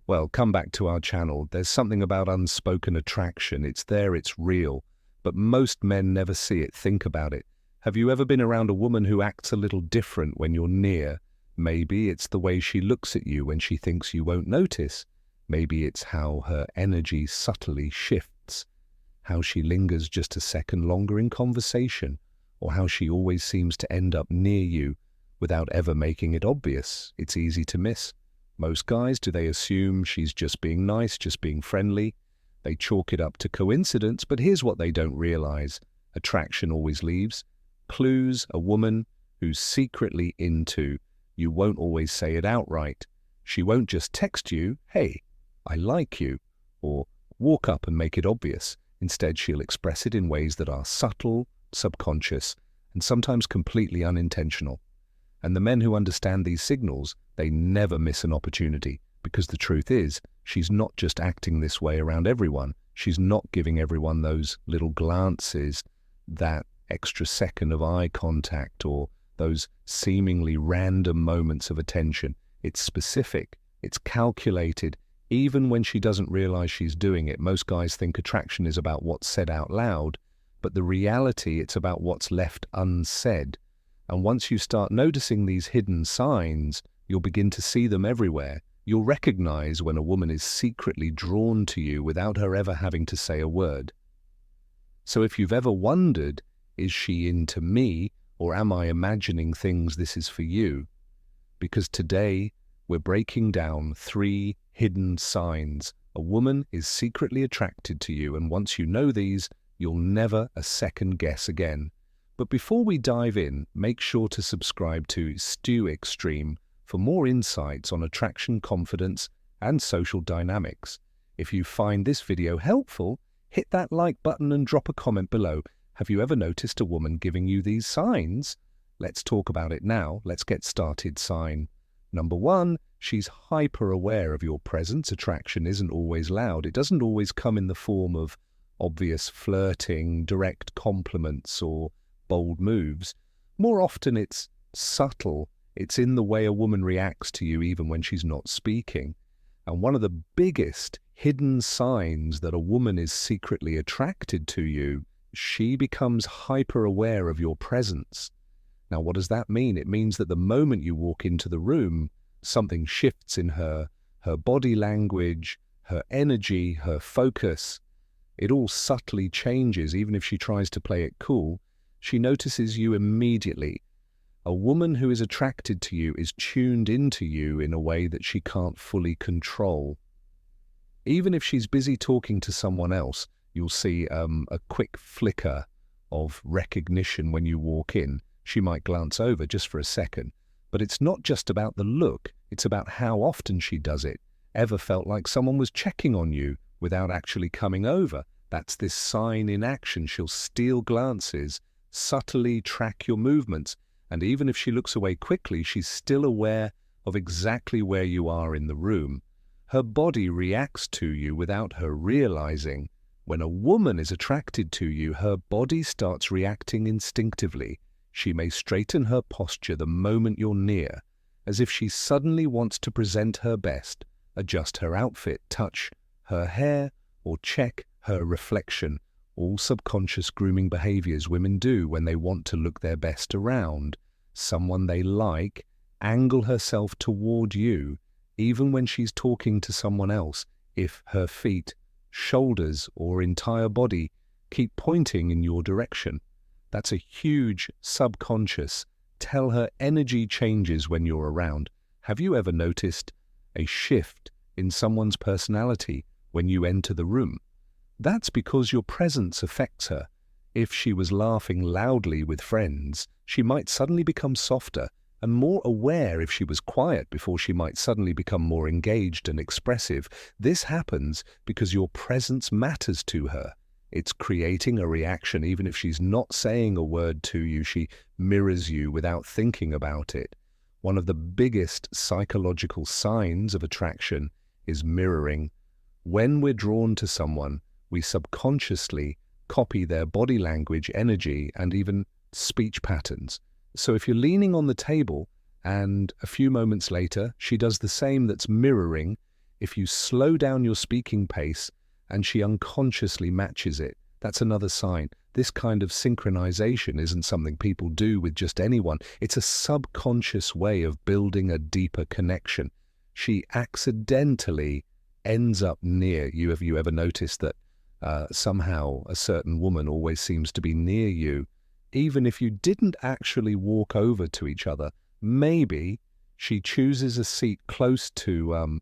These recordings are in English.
Well, come back to our channel. There's something about unspoken attraction. It's there, it's real. But most men never see it. Think about it. Have you ever been around a woman who acts a little different when you're near? Maybe it's the way she looks at you when she thinks you won't notice. Maybe it's how her energy subtly shifts, how she lingers just a second longer in conversation, or how she always seems to end up near you without ever making it obvious. It's easy to miss. Most guys, do they assume she's just being nice, just being friendly? They chalk it up to coincidence, but here's what they don't realize. Attraction always leaves clues. A woman who's secretly into you won't always say it outright. She won't just text you, "Hey, I like you," or walk up and make it obvious. Instead, she'll express it in ways that are subtle, subconscious, and sometimes completely unintentional. And the men who understand these signals, they never miss an opportunity, because the truth is, she's not just acting this way around everyone. She's not giving everyone those little glances, that extra second of eye contact, or those seemingly random moments of attention. It's specific, it's calculated. Even when she doesn't realize she's doing it, most guys think attraction is about what's said out loud, but the reality, it's about what's left unsaid. And once you start noticing these hidden signs, you'll begin to see them everywhere. You'll recognize when a woman is secretly drawn to you without her ever having to say a word. So if you've ever wondered, is she into me, or am I imagining things this is for you? Because today, we're breaking down 3 hidden signs. A woman is secretly attracted to you, and once you know these, you'll never a second guess again. But before we dive in, make sure to subscribe to Stoic Stream for more insights on attraction, confidence, and social dynamics. If you find this video helpful, hit that like button and drop a comment below. Have you ever noticed a woman giving you these signs? Let's talk about it now. Let's get started. Sign number 1, she's hyper aware of your presence. Attraction isn't always loud. It doesn't always come in the form of obvious flirting, direct compliments, or bold moves. More often it's subtle. It's in the way a woman reacts to you even when she's not speaking. And one of the biggest hidden signs that a woman is secretly attracted to you, she becomes hyper aware of your presence. Now, what does that mean? It means that the moment you walk into the room, something shifts in her body language, her energy, her focus. It all subtly changes. Even if she tries to play it cool, she notices you immediately. A woman who is attracted to you is tuned into you in a way that she can't fully control. Even if she's busy talking to someone else, you'll see a quick flicker of recognition when you walk in. She might glance over just for a second. But it's not just about the look, it's about how often she does it. Ever felt like someone was checking on you without actually coming over? That's this sign in action. She'll steal glances, subtly track your movements, and even if she looks away quickly, she's still aware of exactly where you are in the room. Her body reacts to you without her realizing. When a woman is attracted to you, her body starts reacting instinctively. She may straighten her posture the moment you're near, as if she suddenly wants to present her best, adjust her outfit, touch her hair, or check her reflection. All subconscious grooming behaviors women do when they want to look their best around someone they like, angle herself toward you, even when she's talking to someone else, if her feet, shoulders, or entire body keep pointing in your direction. That's a huge subconscious. Tell her energy changes when you're around. Have you ever noticed a shift in someone's personality when you enter the room? That's because your presence affects her. If she was laughing loudly with friends, she might suddenly become softer, and more aware if she was quiet before she might suddenly become more engaged and expressive. This happens because your presence matters to her. It's creating a reaction. Even if she's not saying a word to you, she mirrors you without thinking about it. One of the biggest psychological signs of attraction is mirroring. When we're drawn to someone, we subconsciously copy their body language, energy, and even speech patterns. So if you're leaning on the table and a few moments later she does the same, that's mirroring, If you slow down your speaking pace and she unconsciously matches it, that's another sign. This kind of synchronization isn't something people do with just anyone. It's a subconscious way of building a deeper connection. She accidentally ends up near you. Have you ever noticed that somehow a certain woman always seems to be near you, even if you didn't actually walk over to each other? Maybe she chooses a seat close to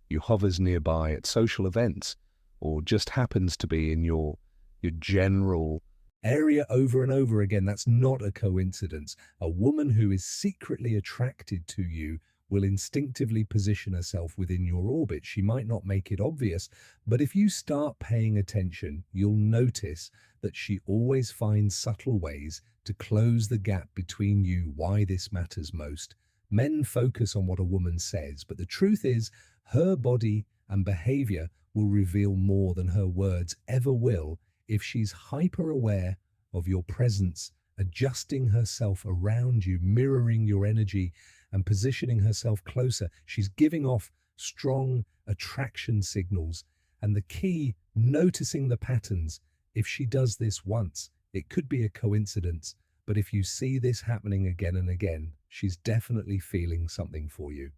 you, hovers nearby at social events, or just happens to be in your general area over and over again. That's not a coincidence. A woman who is secretly attracted to you will instinctively position herself within your orbit. She might not make it obvious, but if you start paying attention, you'll notice that she always finds subtle ways to close the gap between you. Why this matters most. Men focus on what a woman says, but the truth is her body and behavior will reveal more than her words ever will. If she's hyper-aware of your presence, adjusting herself around you, mirroring your energy, and positioning herself closer, she's giving off strong attraction signals. And the key, noticing the patterns. If she does this once, it could be a coincidence, but if you see this happening again and again, she's definitely feeling something for you.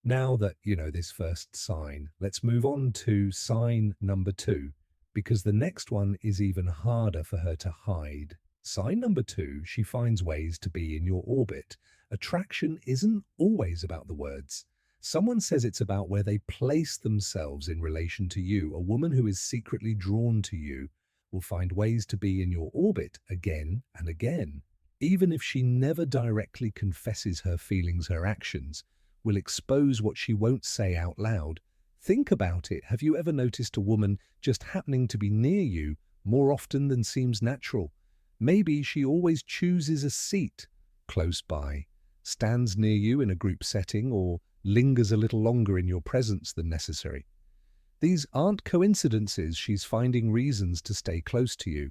Now that you know this first sign, let's move on to sign number 2, because the next one is even harder for her to hide. Sign number 2, she finds ways to be in your orbit. Attraction isn't always about the words. Someone says it's about where they place themselves in relation to you. A woman who is secretly drawn to you will find ways to be in your orbit again and again. Even if she never directly confesses her feelings, her actions will expose what she won't say out loud. Think about it. Have you ever noticed a woman just happening to be near you more often than seems natural? Maybe she always chooses a seat close by, stands near you in a group setting, or lingers a little longer in your presence than necessary. These aren't coincidences. She's finding reasons to stay close to you.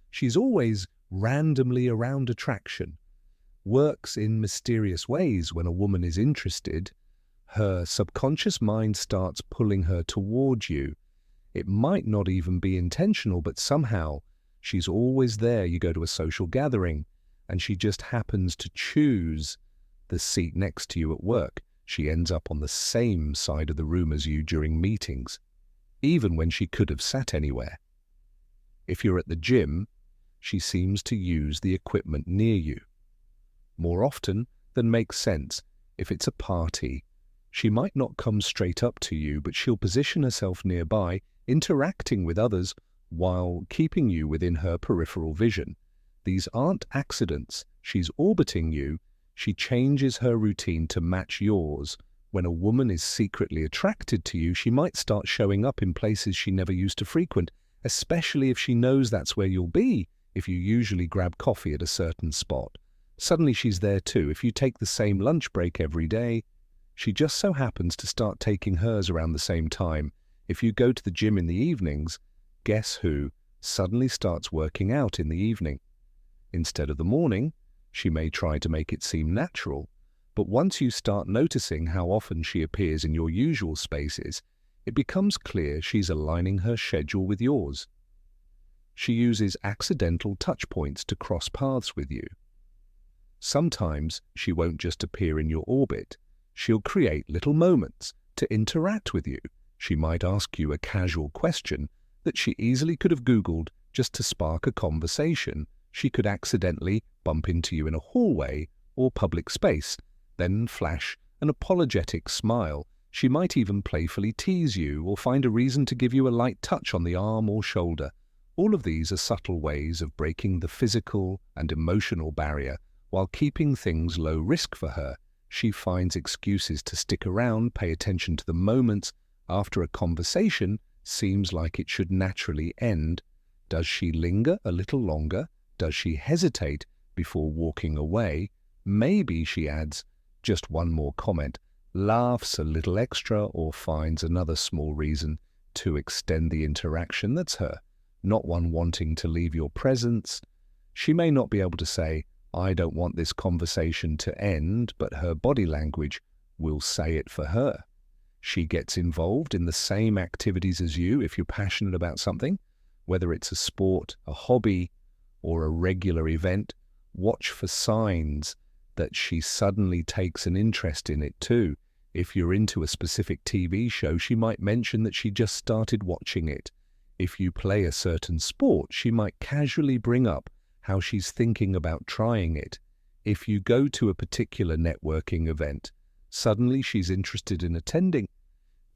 She's always randomly around. Attraction works in mysterious ways. When a woman is interested, her subconscious mind starts pulling her towards you. It might not even be intentional, but somehow she's always there. You go to a social gathering and she just happens to choose the seat next to you at work. She ends up on the same side of the room as you during meetings, even when she could have sat anywhere. If you're at the gym, she seems to use the equipment near you more often than makes sense. If it's a party, she might not come straight up to you, but she'll position herself nearby, interacting with others while keeping you within her peripheral vision. These aren't accidents. She's orbiting you. She changes her routine to match yours. When a woman is secretly attracted to you, she might start showing up in places she never used to frequent, especially if she knows that's where you'll be. If you usually grab coffee at a certain spot, suddenly she's there too. If you take the same lunch break every day, she just so happens to start taking hers around the same time. If you go to the gym in the evenings, guess who suddenly starts working out in the evening? Instead of the morning, she may try to make it seem natural, but once you start noticing how often she appears in your usual spaces, it becomes clear she's aligning her schedule with yours. She uses accidental touch points to cross paths with you. Sometimes she won't just appear in your orbit. She'll create little moments to interact with you. She might ask you a casual question that she easily could have Googled just to spark a conversation. She could accidentally bump into you in a hallway or public space, then flash an apologetic smile. She might even playfully tease you or find a reason to give you a light touch on the arm or shoulder. All of these are subtle ways of breaking the physical and emotional barrier while keeping things low risk for her. She finds excuses to stick around, pay attention to the moments after a conversation seems like it should naturally end. Does she linger a little longer? Does she hesitate before walking away? Maybe she adds just one more comment, laughs a little extra, or finds another small reason to extend the interaction. That's her, not one wanting to leave your presence. She may not be able to say, "I don't want this conversation to end," but her body language will say it for her. She gets involved in the same activities as you if you're passionate about something, whether it's a sport, a hobby, or a regular event. Watch for signs that she suddenly takes an interest in it too. If you're into a specific TV show, she might mention that she just started watching it. If you play a certain sport, she might casually bring up how she's thinking about trying it. If you go to a particular networking event, suddenly she's interested in attending.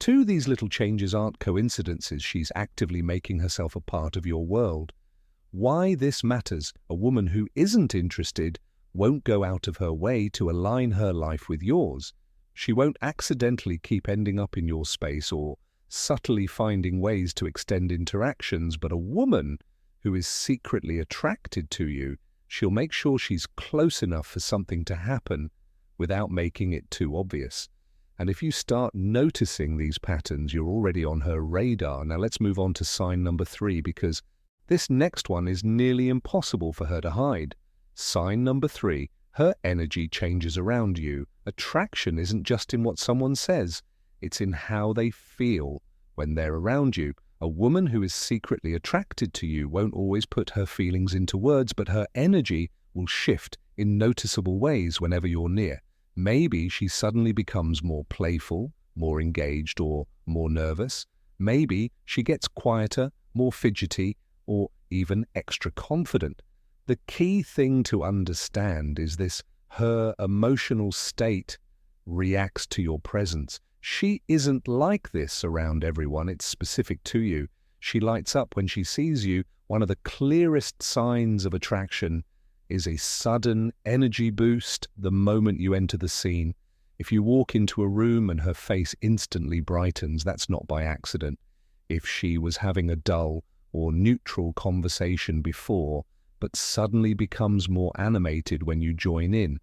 These little changes aren't coincidences. She's actively making herself a part of your world. Why this matters: a woman who isn't interested won't go out of her way to align her life with yours. She won't accidentally keep ending up in your space or subtly finding ways to extend interactions, but a woman who is secretly attracted to you, she'll make sure she's close enough for something to happen without making it too obvious. And if you start noticing these patterns, you're already on her radar. Now let's move on to sign number 3, because this next one is nearly impossible for her to hide. Sign number 3, her energy changes around you. Attraction isn't just in what someone says, it's in how they feel when they're around you. A woman who is secretly attracted to you won't always put her feelings into words, but her energy will shift in noticeable ways whenever you're near. Maybe she suddenly becomes more playful, more engaged, or more nervous. Maybe she gets quieter, more fidgety, or even extra confident. The key thing to understand is this: her emotional state reacts to your presence. She isn't like this around everyone, it's specific to you. She lights up when she sees you. One of the clearest signs of attraction is a sudden energy boost the moment you enter the scene. If you walk into a room and her face instantly brightens, that's not by accident. If she was having a dull or neutral conversation before, but suddenly becomes more animated when you join in,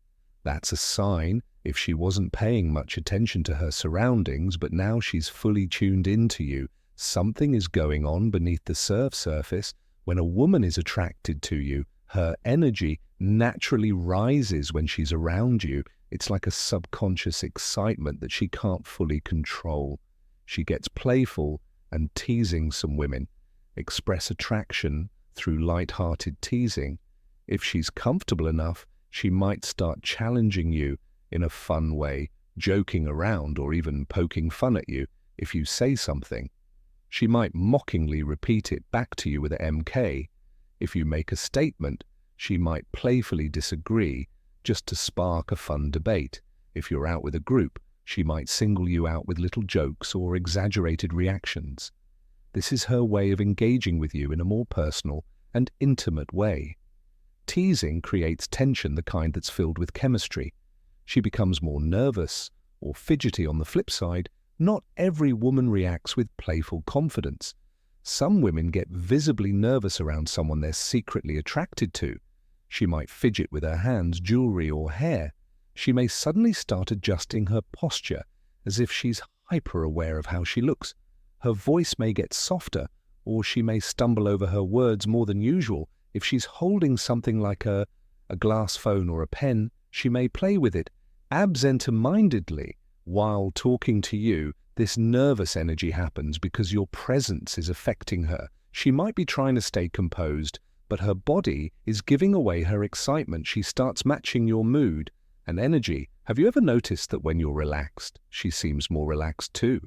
that's a sign. If she wasn't paying much attention to her surroundings, but now she's fully tuned into you, something is going on beneath the surface. When a woman is attracted to you, her energy naturally rises when she's around you. It's like a subconscious excitement that she can't fully control. She gets playful and teasing. Some women express attraction through light-hearted teasing. If she's comfortable enough, she might start challenging you in a fun way, joking around or even poking fun at you. If you say something, she might mockingly repeat it back to you with a MK. If you make a statement, she might playfully disagree just to spark a fun debate. If you're out with a group, she might single you out with little jokes or exaggerated reactions. This is her way of engaging with you in a more personal and intimate way. Teasing creates tension, the kind that's filled with chemistry. She becomes more nervous or fidgety on the flip side. Not every woman reacts with playful confidence. Some women get visibly nervous around someone they're secretly attracted to. She might fidget with her hands, jewelry, or hair. She may suddenly start adjusting her posture as if she's hyper-aware of how she looks. Her voice may get softer, or she may stumble over her words more than usual. If she's holding something like a glass phone or a pen, she may play with it absent-mindedly while talking to you. This nervous energy happens because your presence is affecting her. She might be trying to stay composed, but her body is giving away her excitement. She starts matching your mood and energy. Have you ever noticed that when you're relaxed, she seems more relaxed too?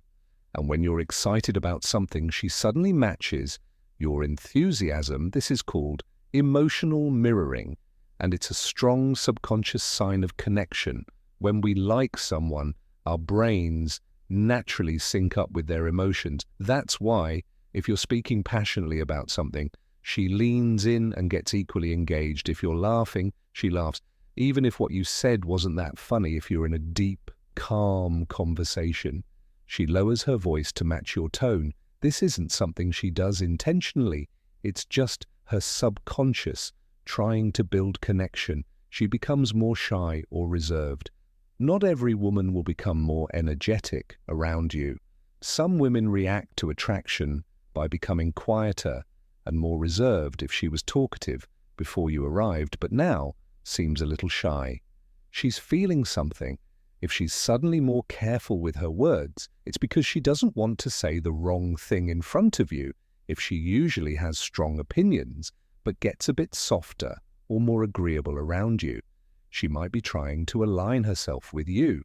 And when you're excited about something, she suddenly matches your enthusiasm. This is called emotional mirroring, and it's a strong subconscious sign of connection. When we like someone, our brains naturally sync up with their emotions. That's why, if you're speaking passionately about something, she leans in and gets equally engaged. If you're laughing, she laughs, even if what you said wasn't that funny. If you're in a deep, calm conversation, she lowers her voice to match your tone. This isn't something she does intentionally. It's just her subconscious trying to build connection. She becomes more shy or reserved. Not every woman will become more energetic around you. Some women react to attraction by becoming quieter and more reserved. If she was talkative before you arrived, but now seems a little shy, she's feeling something. If she's suddenly more careful with her words, It's because she doesn't want to say the wrong thing in front of you if she usually has strong opinions, but gets a bit softer or more agreeable around you. She might be trying to align herself with you.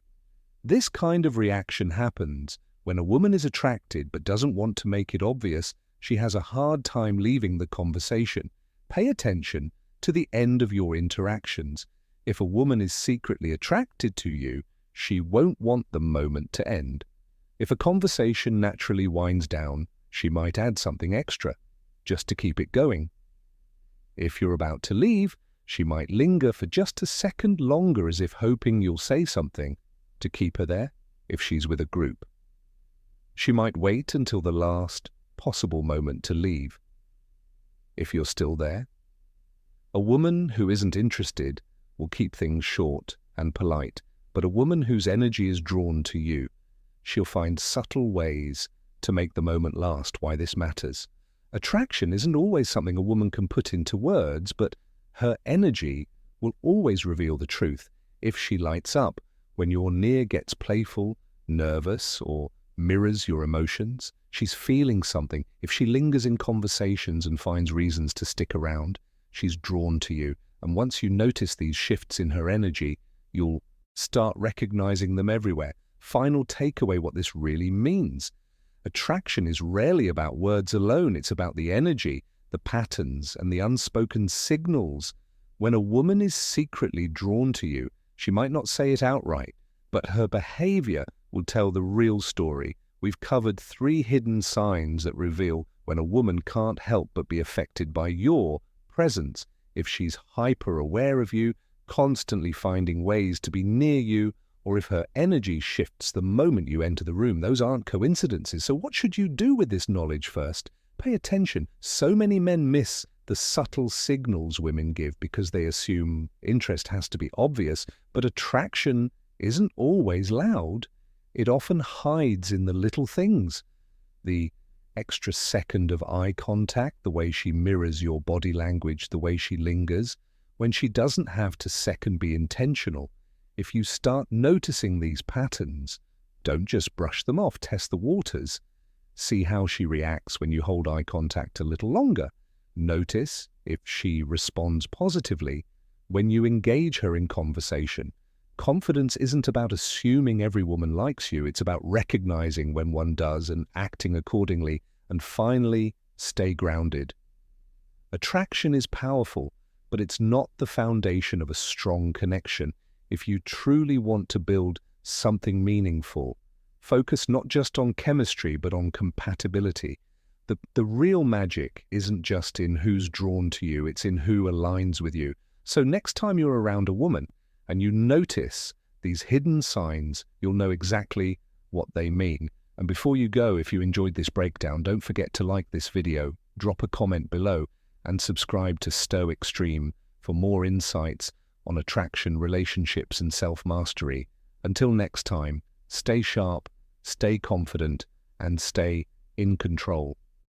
This kind of reaction happens when a woman is attracted but doesn't want to make it obvious. She has a hard time leaving the conversation. Pay attention to the end of your interactions. If a woman is secretly attracted to you, she won't want the moment to end. If a conversation naturally winds down, she might add something extra, just to keep it going. If you're about to leave, she might linger for just a second longer as if hoping you'll say something to keep her there if she's with a group. She might wait until the last possible moment to leave. If you're still there, a woman who isn't interested will keep things short and polite, but a woman whose energy is drawn to you, she'll find subtle ways to make the moment last. Why this matters. Attraction isn't always something a woman can put into words, but her energy will always reveal the truth. If she lights up when your near gets playful, nervous, or mirrors your emotions, she's feeling something. If she lingers in conversations and finds reasons to stick around, she's drawn to you. And once you notice these shifts in her energy, you'll start recognizing them everywhere. Final takeaway, what this really means. Attraction is rarely about words alone. It's about the energy, the patterns, and the unspoken signals. When a woman is secretly drawn to you, she might not say it outright, but her behavior will tell the real story. We've covered 3 hidden signs that reveal when a woman can't help but be affected by your presence. If she's hyper-aware of you, constantly finding ways to be near you, or if her energy shifts the moment you enter the room. Those aren't coincidences. So what should you do with this knowledge first? Pay attention. So many men miss the subtle signals women give because they assume interest has to be obvious, but attraction isn't always loud. It often hides in the little things. The extra second of eye contact, the way she mirrors your body language, the way she lingers, when she doesn't have to second be intentional. If you start noticing these patterns, don't just brush them off, test the waters. See how she reacts when you hold eye contact a little longer. Notice if she responds positively when you engage her in conversation. Confidence isn't about assuming every woman likes you. It's about recognizing when one does and acting accordingly. And finally, stay grounded. Attraction is powerful, but it's not the foundation of a strong connection. If you truly want to build something meaningful, focus not just on chemistry, but on compatibility. The real magic isn't just in who's drawn to you, it's in who aligns with you. So next time you're around a woman and you notice these hidden signs, you'll know exactly what they mean. And before you go, if you enjoyed this breakdown, don't forget to like this video, drop a comment below, and subscribe to Stoic Stream for more insights on attraction, relationships, and self-mastery. Until next time, stay sharp, stay confident, and stay in control.